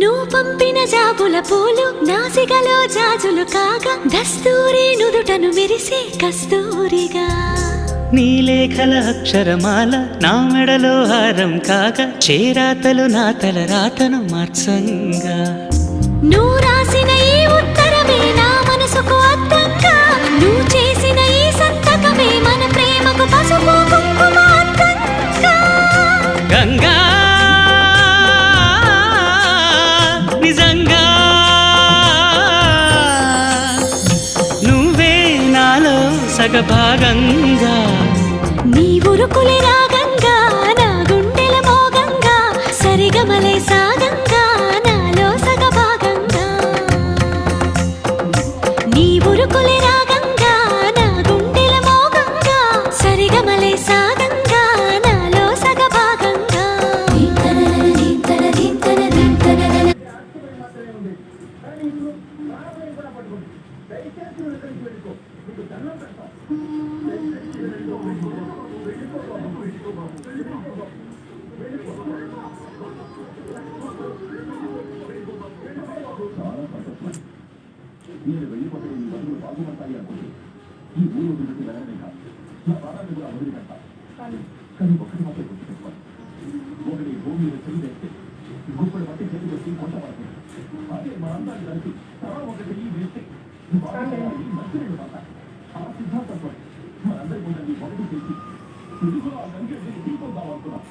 నువ్వు పంపిన జాబుల పూలు నాసికలో జాజులు కాగా దస్తూరి నుదుటను మెరిసే కస్తూరిగా నీలేఖల అక్షరమాల నా మెడలో హారం కాగా చేరాతలు నా తల రాతను మార్చంగా నువ్వు రాసిన ఈ ఉత్తరమే నా మనసుకు అర్థంగా నువ్వు చేసిన ఈ సంతకమే మన ప్రేమకు పసుపు కుంకుమ అర్థంగా గంగా నిజంగా నువ్వే నాలో సగభాగంగా నీ ఉరుకులే రాగంగా నా గుండెల మోగంగా సరిగమలే సాగంగా నాలో సగభాగంగా నీ ఉరుకులే రాగంగా నా గుండెల మోగంగా సరిగమలే సాగంగా నాలో సగభాగంగా నేను వెళ్ళిపోతే ఈ బదులు బాగుపడతాయి అనుకుంటే ఈ ఊరు వదిలిపెట్టి వెళ్ళడమే కాదు నా ప్రాణాన్ని కూడా వదిలిపెట్టా కానీ ఒక్కటి మాత్రం గుర్తుపెట్టుకోవాలి ఒకటి భూమి మీద చెయ్యి వేస్తే గుప్పడి పట్టి చేతి వచ్చి కొంట పడుతుంది అదే మనందరం కలిసి తల ఒక చెయ్యి వేస్తే మంచినీళ్ళు పడతా ఆ సిద్ధాంతం మనందరి ముందు ఒకటి చేసి తెలుగులో ఆ గంగే దీపం కావాలనుకున్నాం